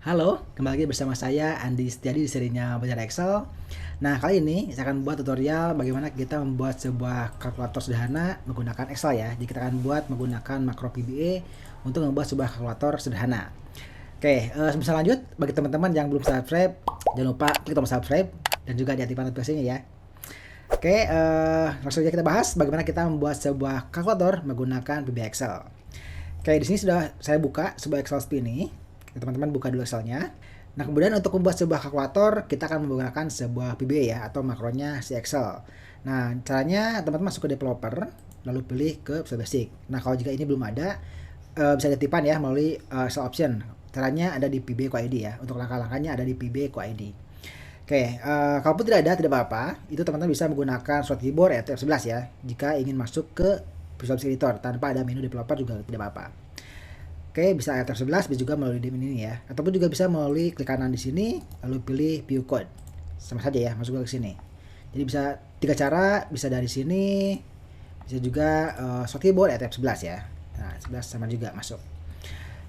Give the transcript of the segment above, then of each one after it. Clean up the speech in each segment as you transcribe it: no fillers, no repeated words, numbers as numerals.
Halo, kembali lagi bersama saya Andi Setiadi di serinya Belajar Excel. Nah, kali ini saya akan buat tutorial bagaimana kita membuat sebuah kalkulator sederhana menggunakan Excel ya. Jadi kita akan buat menggunakan makro VBA untuk membuat sebuah kalkulator sederhana. Oke, sebelum lanjut, bagi teman-teman yang belum subscribe, jangan lupa klik tombol subscribe dan juga diaktifkan notifikasinya ya. Oke, langsung saja kita bahas bagaimana kita membuat sebuah kalkulator menggunakan VBA Excel. Oke, di sini sudah saya buka sebuah Excel seperti ini. Teman-teman buka dulu Excelnya. Nah, kemudian untuk membuat sebuah kalkulator, kita akan menggunakan sebuah VBA ya, atau makronya si Excel. Nah, caranya teman-teman masuk ke developer, lalu pilih ke Visual Basic. Nah, kalau jika ini belum ada, bisa ditipan ya melalui Excel option. Caranya ada di VBA QID ya. Untuk langkah-langkahnya ada di VBA QID. Oke, kalaupun tidak ada, tidak apa-apa. Itu teman-teman bisa menggunakan short keyboard ya, F11 ya. Jika ingin masuk ke Visual Basic Editor tanpa ada menu developer juga tidak apa-apa. Oke, bisa Alt F11, bisa juga melalui ini ya. Ataupun juga bisa melalui klik kanan di sini, lalu pilih View Code. Sama saja ya, masuk ke sini. Jadi bisa tiga cara, bisa dari sini, bisa juga short keyboard Alt F11 ya. Nah, 11 sama juga masuk.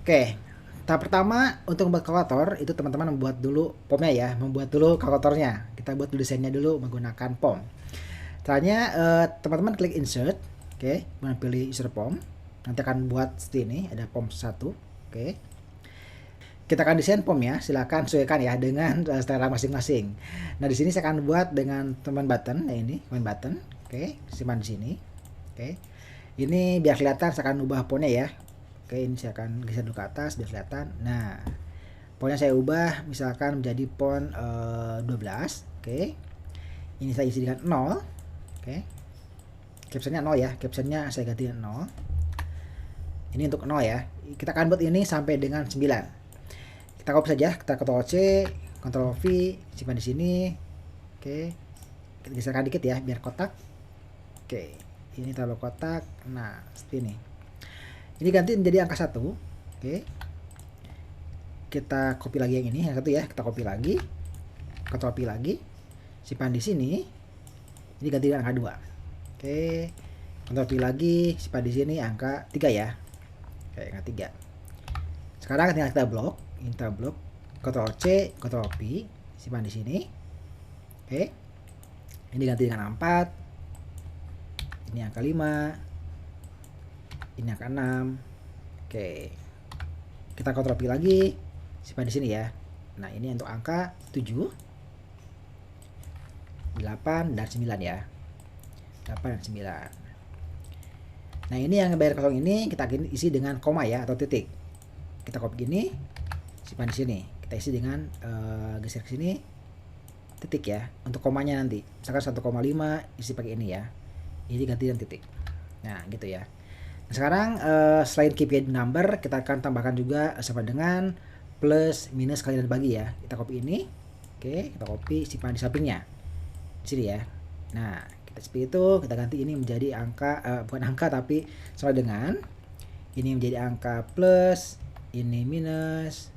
Oke, tahap pertama untuk membuat kalkulator, itu teman-teman membuat dulu POM-nya ya, membuat dulu kalkulatornya. Kita buat dulu desainnya dulu menggunakan POM. Caranya, teman-teman klik Insert, oke, kemudian pilih Insert POM. Nanti akan buat seperti ini, ada POM 1. Oke. Kita akan desain POM ya, silakan sesuaikan ya dengan selera masing-masing. Nah, di sini saya akan buat dengan teman button, ya ini, teman button. Oke, simpan di sini. Oke. Ini biar kelihatan saya akan ubah fontnya ya. Oke, ini saya akan geser dulu ke atas biar kelihatan. Nah, fontnya saya ubah misalkan menjadi font 12. Oke. Ini saya isi dengan 0. Oke. Captionnya 0 ya, captionnya saya ganti dengan 0. Ini untuk 0 ya. Kita akan buat ini sampai dengan 9. Kita copy saja, kita Ctrl C, Ctrl V, simpan di sini. Oke. Kita geserkan dikit ya biar kotak. Oke. Ini terlalu kotak. Nah, seperti ini. Ini ganti menjadi angka 1. Oke. Kita copy lagi yang ini, yang satu ya. Kita copy lagi. Ctrl V lagi. Simpan di sini. Ini ganti dengan angka 2. Oke. Ctrl V lagi, simpan di sini angka 3 ya. Oke, angka 3. Sekarang tinggal kita blok, Ctrl C, Ctrl V, simpan di sini. Oke. Ini ganti dengan 4. Ini angka 5. Ini angka 6. Oke. Kita Ctrl V lagi, simpan di sini ya. Nah, ini untuk angka 7, 8 dan 9 ya. 8 dan 9. Nah, ini yang bayar kosong ini kita isi dengan koma ya atau titik. Kita copy gini, simpan di sini. Kita isi dengan geser ke sini, titik ya. Untuk komanya nanti, misalkan 1,5 isi pakai ini ya. Ini ganti dengan titik. Nah, gitu ya. Nah, sekarang selain KPI number, kita akan tambahkan juga sama dengan plus, minus, kali dan bagi ya. Kita copy ini. Oke, kita copy, simpan di sampingnya. Di sini ya. Nah, seperti itu, kita ganti ini menjadi angka, bukan angka tapi sama dengan ini menjadi angka plus, ini minus,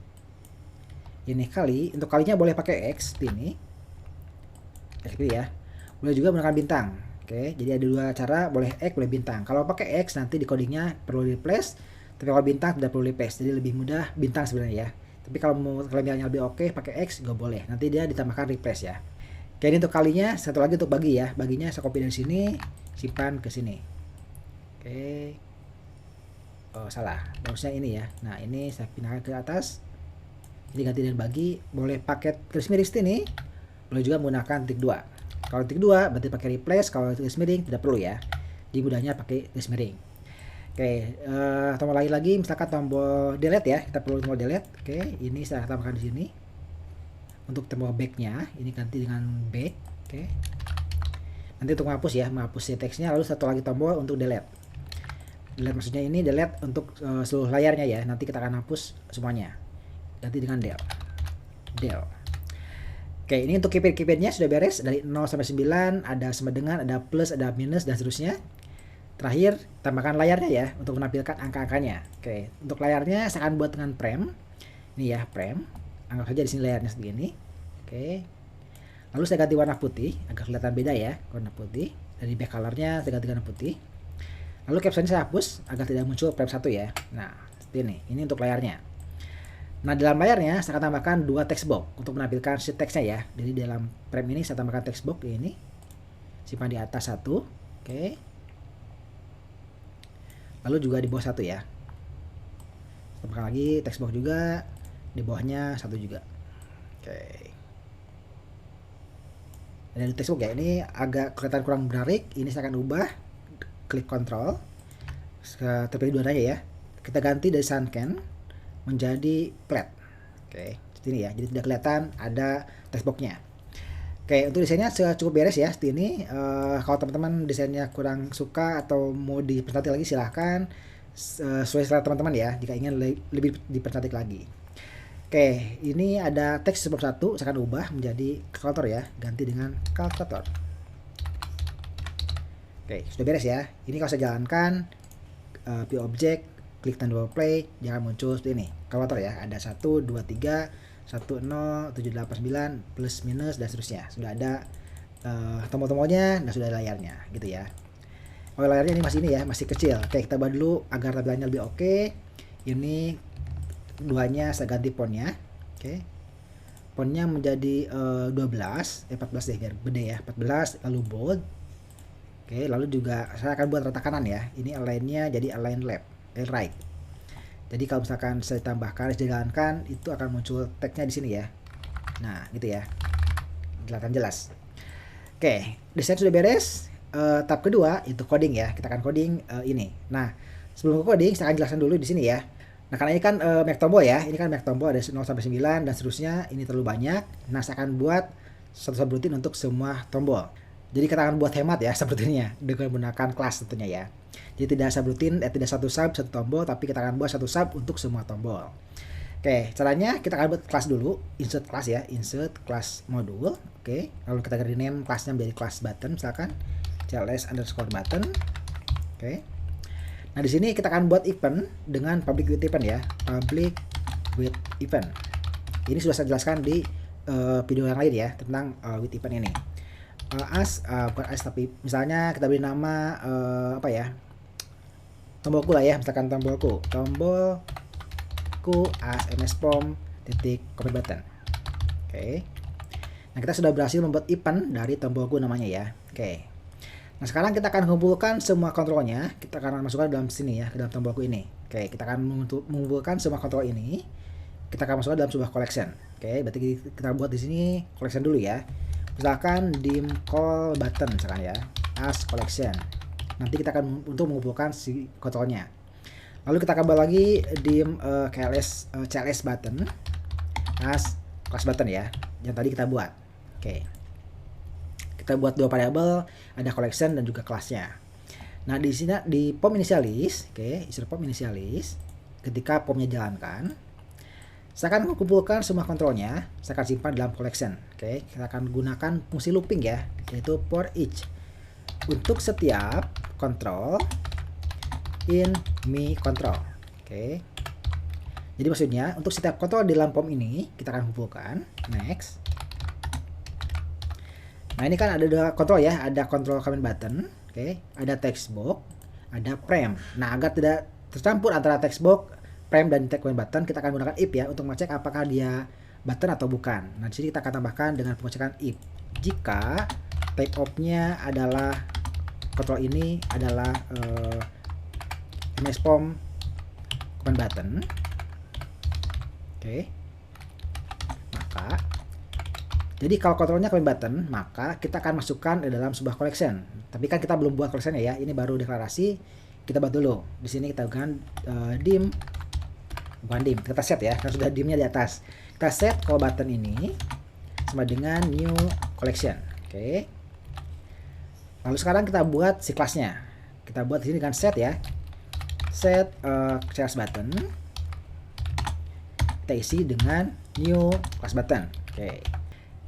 ini kali. Untuk kalinya boleh pakai X ini seperti ya, boleh juga menggunakan bintang. Oke, jadi ada dua cara, boleh X boleh bintang. Kalau pakai X nanti di codingnya perlu replace, tapi kalau bintang tidak perlu replace, jadi lebih mudah bintang sebenarnya ya. Tapi kalau mau kelebihannya lebih oke pakai X nggak boleh, nanti dia ditambahkan replace ya. Oke, ini untuk kalinya, satu lagi untuk bagi ya. Baginya saya copy dari sini, simpan ke sini. Oke. Oh, salah. Harusnya ini ya. Nah, ini saya pindahkan ke atas. Ini ganti dengan bagi. Boleh pakai garis miring sini. Boleh juga menggunakan titik 2. Kalau titik 2 berarti pakai replace, kalau garis miring tidak perlu ya. Jadi mudahnya pakai garis miring. Oke, tombol lain lagi misalkan tombol delete ya. Kita perlu tombol delete. Oke, ini saya tambahkan di sini. Untuk tombol backnya ini ganti dengan back. Oke. Nanti untuk menghapus ya, menghapus teksnya, lalu satu lagi tombol untuk delete. Delete maksudnya ini delete untuk seluruh layarnya ya. Nanti kita akan hapus semuanya. Ganti dengan del. Oke, ini untuk keypad-keypadnya sudah beres dari 0 sampai 9, ada sama dengan, ada plus, ada minus dan seterusnya. Terakhir tambahkan layarnya ya untuk menampilkan angka-angkanya. Oke, untuk layarnya saya akan buat dengan frame. Ini ya, frame. Anggap saja di sini layarnya segini. Oke. Lalu saya ganti warna putih agar kelihatan beda ya, warna putih. Dari back colornya saya ganti warna putih. Lalu caption saya hapus agar tidak muncul frame 1 ya. Nah, seperti ini. Ini untuk layarnya. Nah, dalam layarnya saya akan tambahkan dua text box untuk menampilkan si teksnya ya. Jadi dalam frame ini saya tambahkan text box ini. Simpan di atas satu. Oke. Lalu juga di bawah satu ya. Tambahkan lagi text box juga. Di bawahnya satu juga. Oke. Dan di text box ya, ini agak kelihatan kurang menarik. Ini saya akan ubah. Klik Ctrl. Terpilih dua-duanya ya. Kita ganti dari sunken menjadi flat. Oke, seperti ini ya. Jadi tidak kelihatan ada text box-nya. Oke, untuk desainnya cukup beres ya seperti ini. Kalau teman-teman desainnya kurang suka atau mau dipercantik lagi, silahkan sesuai selera teman-teman ya. Jika ingin lebih dipercantik lagi. Oke, ini ada teks sebab satu. Saya akan ubah menjadi kalkulator ya. Ganti dengan kalkulator. Oke, sudah beres ya. Ini kalau saya jalankan view object, klik tanda play, jangan muncul seperti ini. Kalkulator ya, ada 1, 2, 3, 1, 0, 7, 8, 9, plus, minus, dan seterusnya. Sudah ada tombol-tombolnya dan sudah ada layarnya gitu ya. Oh, layarnya ini masih masih kecil. Oke, kita ubah dulu agar tampilannya lebih oke. Ini duanya saya ganti fontnya. Oke. Fontnya menjadi 14 deh biar gede ya. 14 lalu bold. Oke, lalu juga saya akan buat rata kanan ya. Ini align-nya jadi align left, right. Jadi kalau misalkan saya tambahkan, saya jalankan, itu akan muncul tag-nya di sini ya. Nah, gitu ya. Kelihatan jelas. Oke, desain sudah beres. Tahap kedua itu coding ya. Kita akan coding ini. Nah, sebelum ke coding saya akan jelaskan dulu di sini ya. Nah, karena ini kan banyak tombol ya. Ini kan banyak tombol, ada 0 sampai 9 dan seterusnya. Ini terlalu banyak. Nah, saya akan buat satu subroutine untuk semua tombol. Jadi kita akan buat hemat ya sepertinya dengan menggunakan kelas tentunya ya. Jadi tidak subroutine, tidak satu sub, satu tombol, tapi kita akan buat satu sub untuk semua tombol. Oke, caranya kita akan buat kelas dulu, insert class ya, insert class module. Oke, lalu kita rename kelasnya menjadi class button misalkan, cls_button. Oke. Nah, di sini kita akan buat event dengan public with event ya, public with event. Ini sudah saya jelaskan di video yang lain ya tentang with event ini. Bukan as tapi misalnya kita beri nama apa ya, tombolku lah ya, misalkan tombolku as mspom comment button. Oke. Nah, kita sudah berhasil membuat event dari tombolku namanya ya. Oke. Nah, sekarang kita akan kumpulkan semua kontrolnya. Kita akan masukkan dalam sini ya, ke dalam tombolku ini. Oke, kita akan mengumpulkan semua kontrol ini. Kita akan masukkan dalam sebuah collection. Oke, berarti kita buat di sini collection dulu ya. Misalkan dim call button misalkan ya, as collection. Nanti kita akan untuk mengumpulkan si kontrolnya. Lalu kita akan buat lagi dim cls button as class button ya, yang tadi kita buat. Oke. Kita buat dua variabel, ada collection dan juga kelasnya. Nah, di sini di pom initialis, oke, insert pom initialis, ketika pomnya jalankan, saya akan mengumpulkan semua kontrolnya, saya akan simpan dalam collection. Oke, kita akan gunakan fungsi looping ya, yaitu for each. Untuk setiap kontrol in me control. Oke. Jadi maksudnya untuk setiap kontrol di dalam pom ini kita akan kumpulkan. Next. Nah, ini kan ada dua kontrol ya, ada kontrol comment button, oke, ada text box, ada frame. Nah, agar tidak tercampur antara text box, frame dan text comment button, kita akan menggunakan if ya untuk mengecek apakah dia button atau bukan. Nah, di sini kita akan tambahkan dengan pengecekan if. Jika type of-nya adalah kontrol ini adalah mspom comment button, oke, maka jadi kalau kontrolnya comment button, maka kita akan masukkan di dalam sebuah collection. Tapi kan kita belum buat collection ya, ini baru deklarasi. Kita buat dulu. Di sini kita gunakan dim, bukan dim, kita set ya, karena sudah dimnya di atas. Kita set call button ini sama dengan new collection. Oke. Lalu sekarang kita buat si kelasnya. Kita buat di sini dengan set ya, set class button. Kita isi dengan new class button. Oke.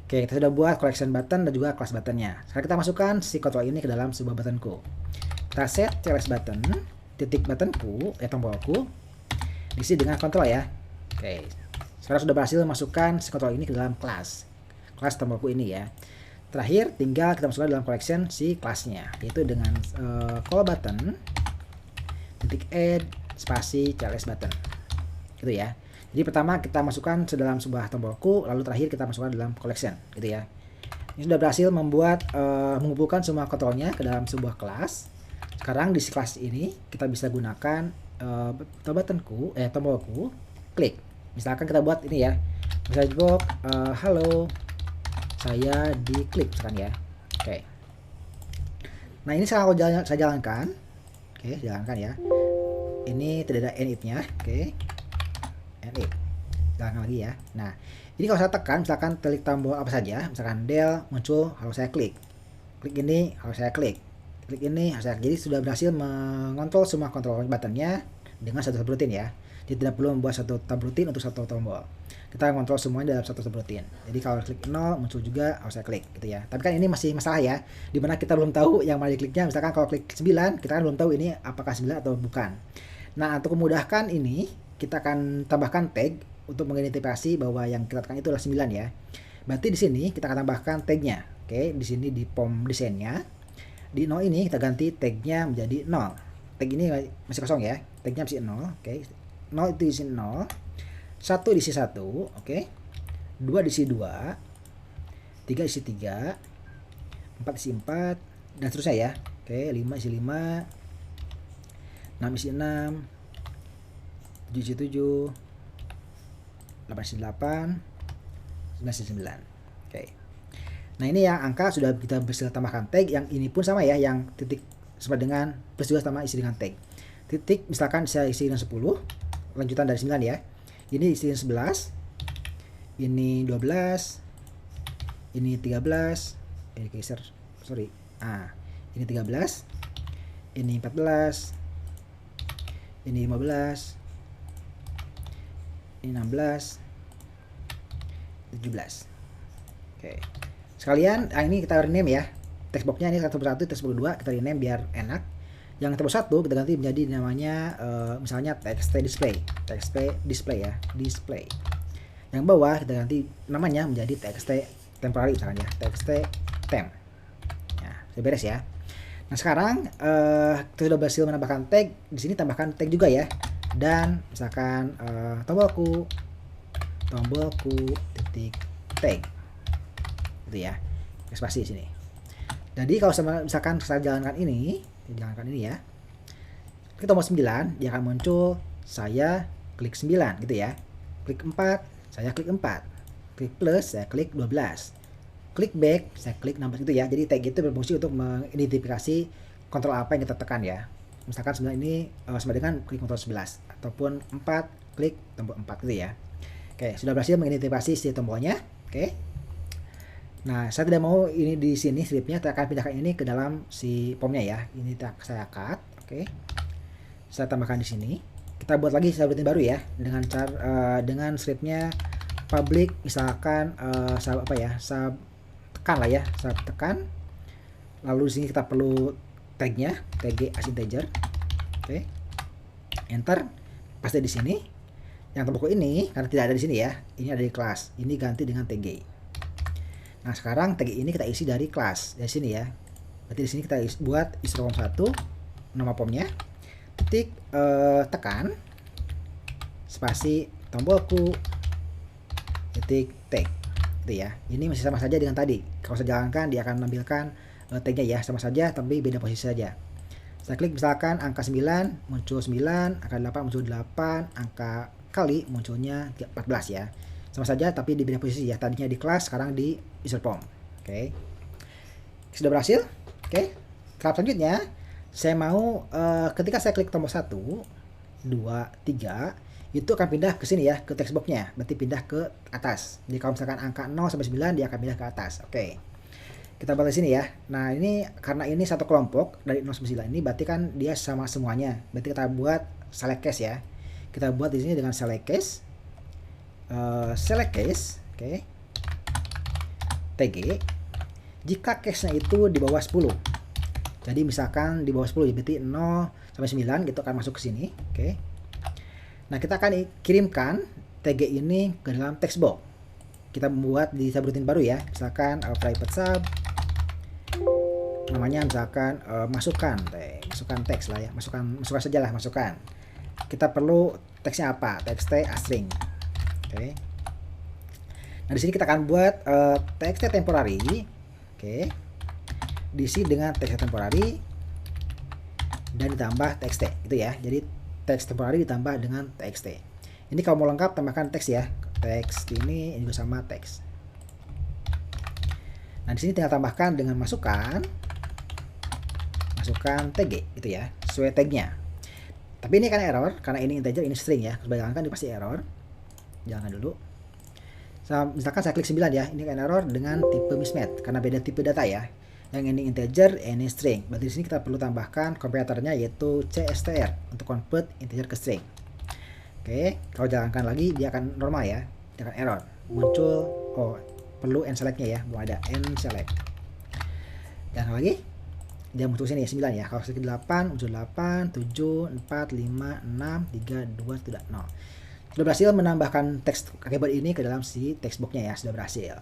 Oke, kita sudah buat collection button dan juga class buttonnya. Sekarang kita masukkan si kontrol ini ke dalam sebuah buttonku. Kita set cls button, titik buttonku, tombolku, diisi dengan kontrol ya. Oke, sekarang sudah berhasil masukkan si kontrol ini ke dalam kelas tombolku ini ya. Terakhir, tinggal kita masukkan dalam collection si kelasnya, yaitu dengan call button, titik add, spasi cls button. Gitu ya. Jadi pertama kita masukkan sedalam sebuah tombolku, lalu terakhir kita masukkan dalam collection gitu ya. Ini sudah berhasil membuat mengumpulkan semua kontrolnya ke dalam sebuah kelas. Sekarang di kelas ini kita bisa gunakan tombolku klik. Misalkan kita buat ini ya, misalnya box halo saya diklik misalkan ya. Oke. Nah ini saya jalankan. Oke, jalankan ya. Ini tidak ada init-nya. Oke. Init. Jalankan lagi ya. Nah, ini kalau saya tekan, misalkan klik tombol apa saja, misalkan del muncul, harus saya klik. Klik ini, harus saya klik. Klik ini, harus saya. Jadi sudah berhasil mengontrol semua kontrol buttonnya dengan satu subroutine ya. Jadi tidak perlu membuat satu subroutine untuk satu tombol. Kita kontrol semuanya dalam satu subroutine. Jadi kalau klik 0 muncul juga, harus saya klik gitu ya. Tapi kan ini masih masalah ya, dimana kita belum tahu yang mana dikliknya. Misalkan kalau klik 9, kita kan belum tahu ini apakah 9 atau bukan. Nah, untuk memudahkan ini, kita akan tambahkan tag untuk mengidentifikasi bahwa yang kita tekan itu adalah 9 ya. Berarti di sini kita akan tambahkan tagnya. Oke, di sini di POM desainnya. Di 0 ini kita ganti tagnya menjadi 0. Tag ini masih kosong ya. Tagnya masih 0. Oke. 0 itu isi 0. 1 diisi 1, oke. 2 diisi 2. 3 isi 3. 4 isi 4 dan seterusnya ya. Oke, 5 isi 5. 6 isi 6. 7 isi 7. 8 isi 8. 9 isi 9. Oke. Nah, ini yang angka sudah kita bisa tambahkan tag. Yang ini pun sama ya, yang titik sama dengan plus juga sama isi dengan tag. Titik misalkan saya isi dengan 10, lanjutan dari 9 ya. Ini isi 11. Ini 12. Ini 13. Ini geser. Sorry. Ini 13. Ini 14. Ini 15. Ini 16. 17. Oke. Sekalian, ini kita rename ya. Textboxnya ini satu persatu, textbox 2 kita rename biar enak. Yang textbox 1 kita ganti menjadi namanya misalnya text display ya, display. Yang bawah kita ganti namanya menjadi text temporary misalkan ya, text temp. Ya, sudah beres ya. Nah, sekarang kita sudah berhasil menambahkan tag. Di sini tambahkan tag juga ya. Dan misalkan tombolku titik tag. Gitu ya. Spasi di sini. Jadi kalau misalkan saya jalankan ini ya. Klik tombol 9, dia akan muncul saya klik 9 gitu ya. Klik 4, saya klik 4. Klik plus, saya klik 12. Klik back, saya klik 16 gitu ya. Jadi tag itu berfungsi untuk mengidentifikasi kontrol apa yang kita tekan ya. Misalkan 9 ini sama dengan klik kontrol 11 ataupun 4 klik tombol 4 gitu ya. Oke, sudah berhasil mengidentifikasi si tombolnya. Oke. Nah, saya tidak mau ini di sini stripnya, saya akan pindahkan ini ke dalam si POM-nya ya. Ini saya cut, oke. Saya tambahkan di sini. Kita buat lagi subroutine baru ya dengan dengan stripnya public misalkan saya tekan lah ya, saya tekan. Lalu di sini kita perlu tagnya, tag as integer. Oke. Enter. Paste di sini. Yang tombol ini karena tidak ada di sini ya. Ini ada di kelas. Ini ganti dengan tag. Nah, sekarang tag ini kita isi dari kelas dari sini ya. Berarti di sini kita buat isrom 1 nama POM-nya. Titik tekan spasi tombolku titik tag. Gitu ya. Ini masih sama saja dengan tadi. Kalau saya jalankan dia akan menampilkan tag-nya ya, sama saja tapi beda posisi saja. Saya klik misalkan angka 9 muncul 9, angka 8 muncul 8, angka kali munculnya 14 ya. Sama saja tapi di beda posisi ya. Tadinya di kelas, sekarang di user POM. Oke. Sudah berhasil. Oke. Tahap selanjutnya saya mau ketika saya klik tombol 1, 2, 3 itu akan pindah ke sini ya, ke textbox-nya. Berarti pindah ke atas. Jadi kalau misalkan angka 0 sampai 9 dia akan pindah ke atas. Oke. Kita buat di sini ya. Nah, ini karena ini satu kelompok dari 0 sampai 9 ini berarti kan dia sama semuanya. Berarti kita buat select case ya. Kita buat di sini dengan select case. Select case, oke. TG jika case-nya itu di bawah 10. Jadi misalkan di bawah 10 berarti 0 sampai 9 gitu akan masuk ke sini, oke. Nah, kita akan kirimkan TG ini ke dalam text box. Kita membuat di subroutine baru ya. Misalkan private sub namanya misalkan masukkan teks lah ya. Masukkan sajalah masukkan. Kita perlu teksnya apa? Teks string. Oke. Nah, di sini kita akan buat txt temporary. Oke. Diisi dengan txt temporary dan ditambah txt itu ya. Jadi teks temporary ditambah dengan txt. Ini kalau mau lengkap tambahkan teks ya. Teks ini juga sama teks. Nah, di sini tinggal tambahkan dengan masukkan tag itu ya, sesuai tagnya. Tapi ini kan error karena ini integer, ini string ya. Sebagai angka ini pasti error. Jangan dulu. Misalkan saya klik 9 ya, ini kan error dengan tipe mismatch karena beda tipe data ya. Yang ini integer, ini string. Berarti di sini kita perlu tambahkan komparatornya yaitu CSTR untuk convert integer ke string. Oke, kalau jalankan lagi dia akan normal ya, dia akan error. Muncul perlu end selectnya ya, belum ada end select. Jalankan lagi, dia muncul sini ya 9 ya. Kalau klik 8 muncul 8, 7, 4, 5, 6, 3, 2, tidak 0. Sudah berhasil menambahkan teks keyboard ini ke dalam si text boxnya ya, sudah berhasil.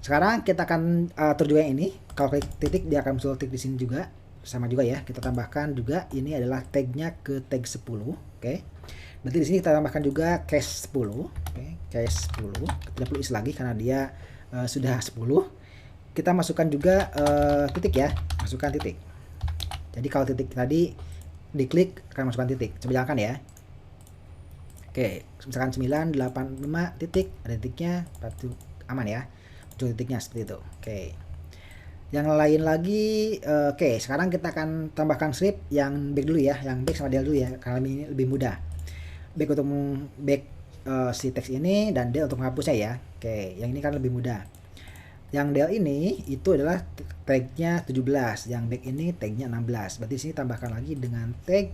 Sekarang kita akan atur juga yang ini. Kalau klik titik dia akan muncul titik di sini juga, sama juga ya. Kita tambahkan juga ini adalah tagnya ke tag 10. Oke. Berarti di sini kita tambahkan juga cache 10. Oke, cache 10. Tidak perlu isi lagi karena dia sudah 10. Kita masukkan juga titik ya, masukkan titik. Jadi kalau titik tadi diklik akan masukkan titik. Coba jalankan ya. Oke, misalkan 985 titik, ada titiknya, berarti aman ya. Muncul titiknya seperti itu. Oke. Yang lain lagi, oke, sekarang kita akan tambahkan script yang back dulu ya, yang back sama del dulu ya, karena ini lebih mudah. Back untuk back si teks ini dan del untuk menghapusnya ya. Oke, yang ini kan lebih mudah. Yang del ini itu adalah tagnya 17, yang back ini tagnya 16. Berarti sini tambahkan lagi dengan tag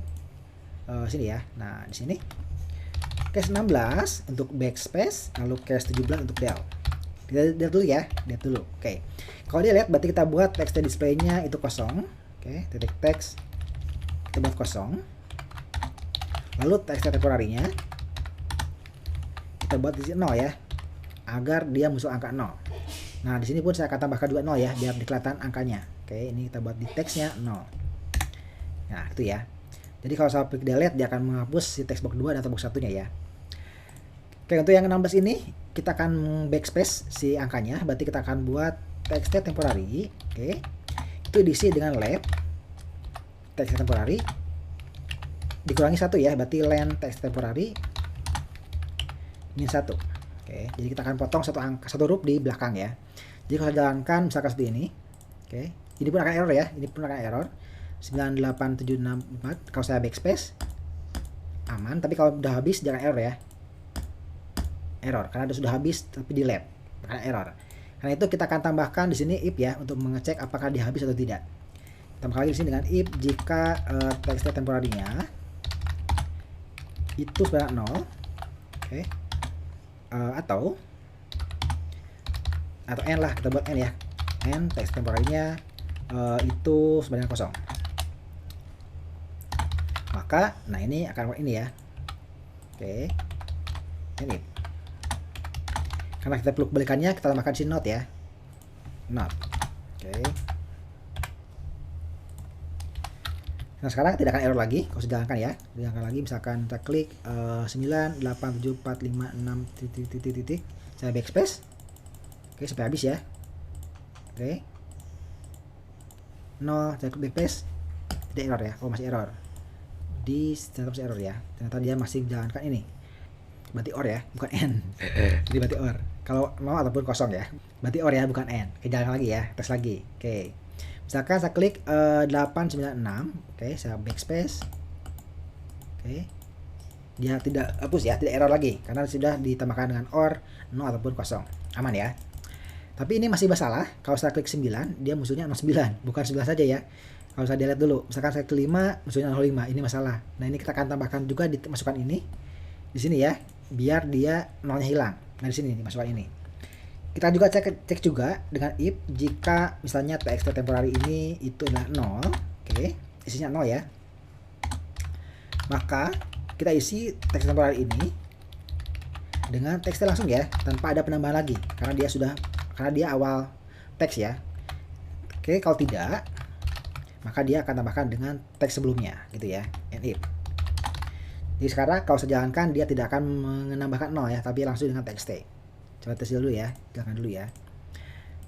sini ya. Nah, di sini case 16 untuk backspace, lalu case 17 untuk del. Kita lihat dulu ya, lihat dulu. Oke. Kalau dia lihat berarti kita buat text display-nya itu kosong. Oke, titik teks kita buat kosong. Lalu teks temporary-nya kita buat di sini 0 ya, agar dia muncul angka 0. Nah, di sini pun saya akan tambahkan juga 0 ya, biar kelihatan angkanya. Oke, ini kita buat di teksnya 0. Nah, itu ya. Jadi kalau saya klik delete dia akan menghapus si text box 2 dan text box 1-nya ya. Oke, untuk yang 16 ini kita akan backspace si angkanya, berarti kita akan buat text temporary. Oke. Itu diisi dengan lab text temporary dikurangi 1 ya, berarti len text temporary min 1. Oke, jadi kita akan potong satu huruf di belakang ya. Jadi kalau jalankan misalkan seperti ini. Oke, ini pun akan error ya, ini pun akan error 98764. Kalau saya backspace aman, tapi kalau udah habis jangan error ya. Error karena sudah habis tapi di lab akan error. Karena itu kita akan tambahkan di sini if ya untuk mengecek apakah dia habis atau tidak. Tambah lagi di sini dengan if jika text temporary-nya itu sebanyak 0. Oke. Atau n lah, kita buat n ya. N text temporary-nya itu sebanyak 0. Maka nah ini akan ini ya. Oke. Ini. Karena kita perlu kebalikannya, kita tambahkan sini not ya. Not. Oke. Nah, sekarang tidak akan error lagi. Kalau sudah jalankan ya. Jalankan lagi misalkan kita klik 98745 titik. Saya backspace. Oke, sampai habis ya. Oke. 0, saya klik backspace. Tidak error ya. Oh, masih error. Ternyata masih error ya. Ternyata dia masih menjalankan ini. Berarti or ya, bukan n. Jadi berarti or. Kalau 0 ataupun kosong ya. Berarti or ya, bukan n. Oke, jalan lagi ya, tes lagi. Oke. Misalkan saya klik 896. Oke, saya backspace. Oke. Dia tidak hapus ya, tidak error lagi karena sudah ditambahkan dengan or 0 ataupun kosong. Aman ya. Tapi ini masih masalah. Kalau saya klik 9, dia musuhnya 09, bukan 11 saja ya. Kalau saya delete dulu, misalkan saya klik 5, musuhnya 05. Ini masalah. Nah, ini kita akan tambahkan juga dimasukkan ini di sini ya, biar dia 0-nya hilang. Nah, di sini masukkan ini. Kita juga cek juga dengan if jika misalnya txt temporary ini itu adalah 0, oke, isinya 0 ya. Maka kita isi teks temporary ini dengan teksnya langsung ya, tanpa ada penambahan lagi karena dia awal teks ya. Oke, kalau tidak maka dia akan tambahkan dengan teks sebelumnya gitu ya. And if. Jadi sekarang kalau saya jalankan dia tidak akan menambahkan 0 ya, tapi langsung dengan txt. Coba tes dulu ya, jalankan dulu ya.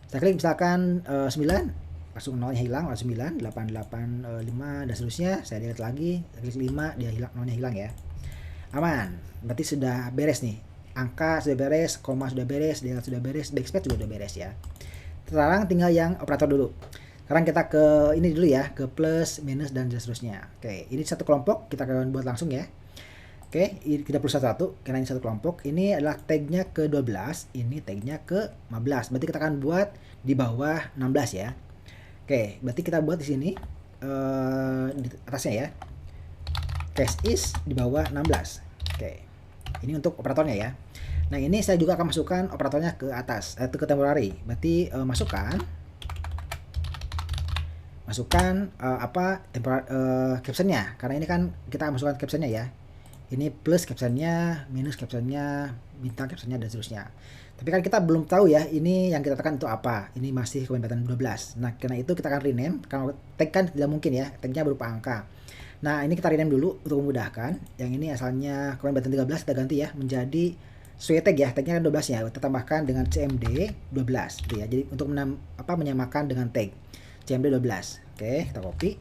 Saya klik misalkan 9, langsung 0-nya hilang, langsung 9, 8, 8, 5 dan seterusnya. Saya delete lagi, klik 5, dia hilang, 0-nya hilang ya. Aman, berarti sudah beres nih. Angka sudah beres, koma sudah beres, delete sudah beres, backspace juga sudah beres ya. Sekarang tinggal yang operator dulu. Sekarang kita ke ini dulu ya, ke plus, minus, dan seterusnya. Oke, ini satu kelompok, kita akan buat langsung ya. Oke, kita perlu satu, karena ini satu kelompok. Ini adalah tagnya ke 12, ini tagnya ke 15. Berarti kita akan buat di bawah 16 ya. Oke, berarti kita buat di sini di atasnya ya. Cache is di bawah 16. Oke, ini untuk operatornya ya. Nah, ini saya juga akan masukkan operatornya ke atas, ke temporary. Berarti masukkan captionnya, karena ini kan kita masukkan captionnya ya. Ini plus captionnya, minus captionnya, bintang captionnya, dan seterusnya. Tapi kan kita belum tahu ya, ini yang kita tekan itu apa. Ini masih kebebasan 12. Nah, karena itu kita akan rename. Kalau tag kan tidak mungkin ya, tagnya berupa angka. Nah, ini kita rename dulu untuk memudahkan. Yang ini asalnya kebebasan 13, kita ganti ya menjadi sesuai tag ya, tagnya kan 12 ya. Kita tambahkan dengan cmd 12 gitu ya. Jadi untuk menyamakan dengan tag cmd 12. Oke, kita copy.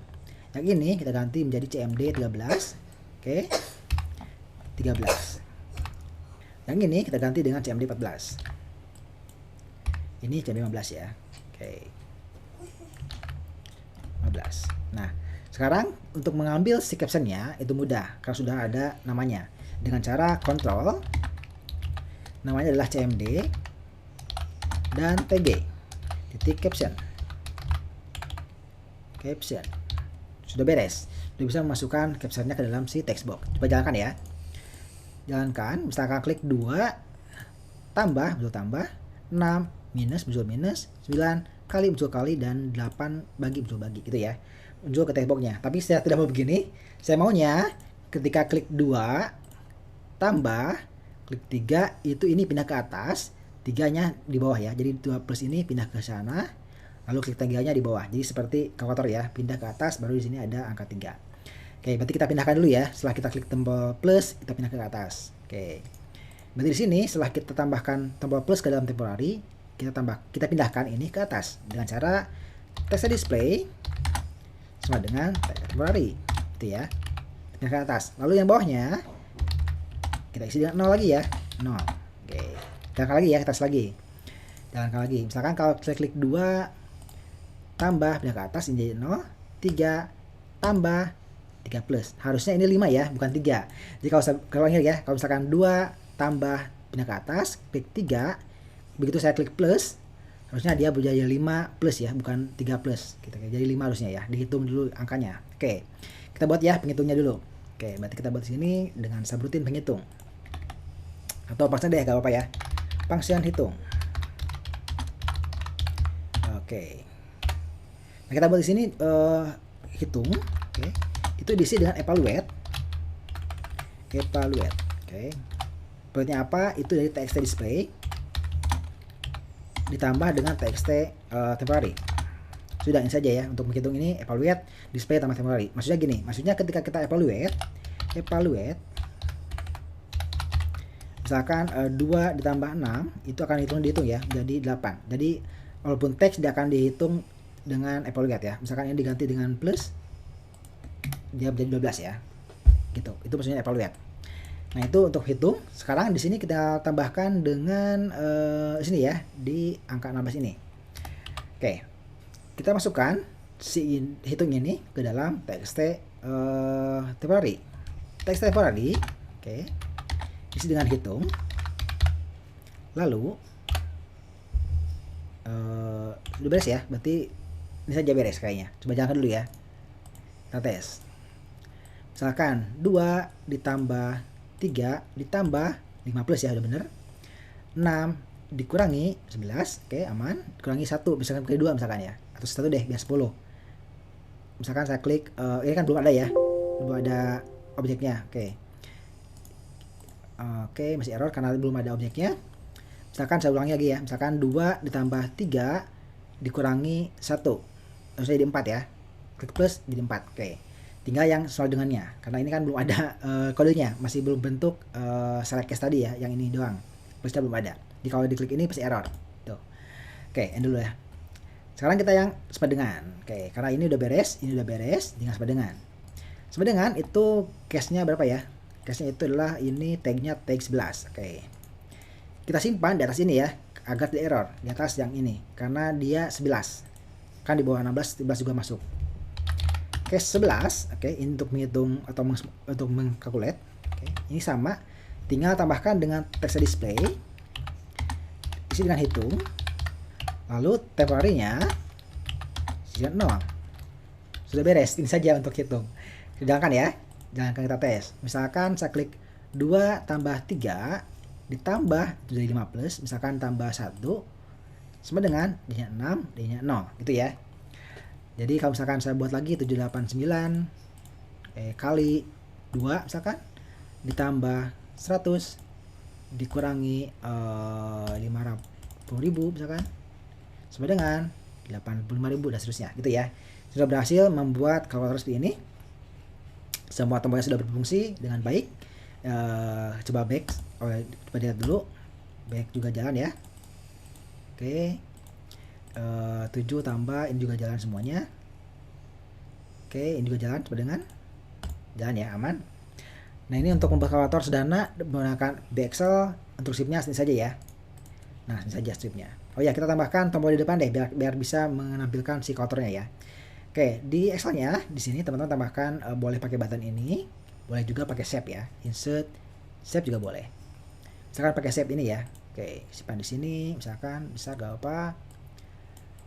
Yang ini kita ganti menjadi cmd 13. Oke. 13. Yang ini kita ganti dengan cmd 14. Ini cmd 15 ya. Oke. 15. Nah, sekarang untuk mengambil si captionnya itu mudah karena sudah ada namanya. Dengan cara kontrol, namanya adalah cmd dan tg titik caption. Caption. Sudah beres. Sudah bisa memasukkan captionnya ke dalam si text box. Coba jalankan ya. Jalankan, misalkan klik 2 tambah, muncul tambah, 6 minus, muncul minus, 9 kali, muncul kali, dan 8 bagi, muncul bagi gitu ya. Muncul ke text box-nya. Tapi saya tidak mau begini. Saya maunya ketika klik 2 tambah, klik 3 itu ini pindah ke atas, 3-nya di bawah ya. Jadi 2 plus ini pindah ke sana, lalu klik 3-nya di bawah. Jadi seperti kalkulator ya, pindah ke atas, baru di sini ada angka 3. Oke, berarti kita pindahkan dulu ya. Setelah kita klik tombol plus, kita pindah ke atas. Oke. Berarti di sini setelah kita tambahkan tombol plus ke dalam temporary, kita pindahkan ini ke atas dengan cara text display sama dengan temporary. Gitu ya. Pindah ke atas. Lalu yang bawahnya kita isi dengan 0 lagi ya. 0. Oke. Jalankan lagi ya, ke atas lagi. Jalankan lagi. Misalkan kalau saya klik 2 tambah, pindah ke atas ini jadi 0, 3 tambah 3 plus. Harusnya ini 5 ya, bukan 3. Jadi kalau ingat ya, kalau misalkan 2 tambah pindah ke atas, klik 3, begitu saya klik plus, harusnya dia menjadi 5 plus ya, bukan 3 plus. Jadi 5 harusnya ya, dihitung dulu angkanya. Oke, kita buat ya penghitungnya dulu. Oke, berarti kita buat sini dengan subroutine penghitung. Atau function deh, gak apa-apa ya. Function hitung. Oke. Nah, kita buat di sini hitung. Oke. Itu diisi dengan evaluate. Oke. Evaluate-nya apa? Itu dari txt display ditambah dengan txt temporary. Sudah, ini saja ya untuk menghitung ini evaluate display tambah temporary. Maksudnya gini, maksudnya ketika kita evaluate misalkan 2 ditambah 6 itu akan dihitung ya jadi 8. Jadi walaupun teks dia akan dihitung dengan evaluate ya. Misalkan ini diganti dengan plus, dia menjadi 12 ya. Gitu. Itu maksudnya evaluate. Nah, itu untuk hitung. Sekarang di sini kita tambahkan dengan sini ya, di angka 16 ini. Oke. Kita masukkan si hitung ini ke dalam txt temporary. Txt temporary. Oke. Isi dengan hitung. Lalu sudah beres ya. Berarti ini saja beres kayaknya. Coba jalankan dulu ya. Kita tes. Misalkan 2 ditambah 3 ditambah 5 plus ya, udah bener. 6 dikurangi 11, oke aman. Dikurangi 1, misalkan kali 2 misalkan ya. Atau 1 deh, biar 10. Misalkan saya klik, ini kan belum ada ya. Belum ada objeknya, oke. Oke, masih error karena belum ada objeknya. Misalkan saya ulangi lagi ya. Misalkan 2 ditambah 3 dikurangi 1. Harusnya jadi 4 ya. Klik plus jadi 4, oke. tinggal yang sesuai dengannya, karena ini kan belum ada kodenya, masih belum bentuk select case tadi ya, yang ini doang pasti belum ada. Jadi kalau diklik ini pasti error tuh. Oke, end dulu ya. Sekarang kita yang sepadangan. Oke, karena ini udah beres, tinggal sepadangan. Sepadangan itu case-nya berapa ya? Case-nya itu adalah ini tag-nya tag 11. Oke. Kita simpan di atas ini ya, agar tidak error. Di atas yang ini, karena dia 11. Kan di bawah 16, 11 juga masuk. Case 11, oke, untuk menghitung atau untuk mengkalkulate. Oke, ini sama, tinggal tambahkan dengan text display, isi dengan hitung, lalu temporary-nya sisanya 0. Sudah beres, ini saja untuk hitung. Jalankan ya, jalankan kita tes. Misalkan saya klik 2 tambah 3 ditambah jadi 15, misalkan tambah 1 sama dengan D-nya 6, D-nya 0 gitu ya. Jadi kalau misalkan saya buat lagi 789 kali 2 misalkan ditambah 100 dikurangi 50.000 misalkan sama dengan 85.000 dan seterusnya gitu ya. Sudah berhasil membuat kalkulator seperti ini. Semua tombolnya sudah berfungsi dengan baik. Coba back, coba lihat dulu, back juga jalan ya. Oke, 7 tambah ini juga jalan semuanya. Oke, ini juga jalan coba dengan jalan ya, aman. Nah, ini untuk membuat kalkulator sederhana menggunakan Excel. Untuk stripnya ini saja ya. Nah, ini saja stripnya. Oh ya, kita tambahkan tombol di depan deh biar bisa menampilkan si kalkulatornya ya. Oke, di Excelnya di sini teman-teman tambahkan boleh pakai button ini, boleh juga pakai shape ya. Insert, shape juga boleh. Misalkan pakai shape ini ya. Oke, simpan di sini. Misalkan bisa gak apa?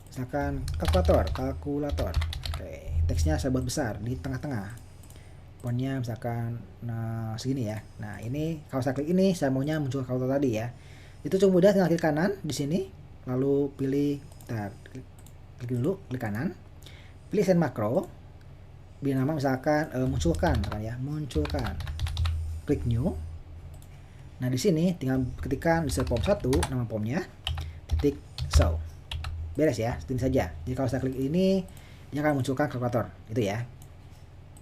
Misalkan kalkulator. Oke, teksnya saya buat besar di tengah-tengah. Fontnya misalkan segini ya. Nah, ini kalau saya klik ini saya maunya muncul kalkulator tadi ya. Itu cukup mudah, tinggal klik kanan di sini, lalu pilih klik dulu, klik kanan. Pilih send makro. Beri nama misalkan munculkan ya, munculkan. Klik new. Nah, di sini tinggal ketikkan di form 1 nama formnya titik show. Beres ya, ini saja. Jadi kalau saya klik ini dia akan munculkan kalkulator itu ya.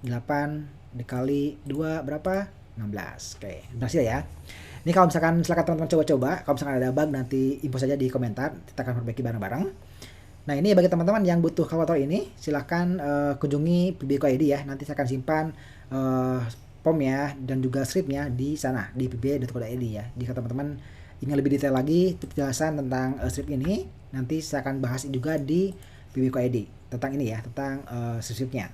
8 dikali 2 berapa? 16. Oke, berhasil ya. Ini kalau misalkan silakan teman-teman coba-coba. Kalau misalkan ada bug nanti info saja di komentar, kita akan perbaiki bareng-bareng. Nah, ini bagi teman-teman yang butuh kalkulator ini, silahkan kunjungi PBBQID ya. Nanti saya akan simpan POM-nya dan juga script-nya di sana di pbb.co.id ya. Jika teman-teman ingin lebih detail lagi penjelasan tentang script ini, nanti saya akan bahas juga di PBBQID tentang ini ya, tentang script-nya.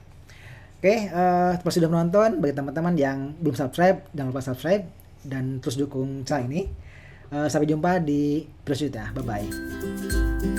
Oke, terima kasih sudah menonton. Bagi teman-teman yang belum subscribe, jangan lupa subscribe dan terus dukung channel ini. Sampai jumpa di video selanjutnya. Bye-bye.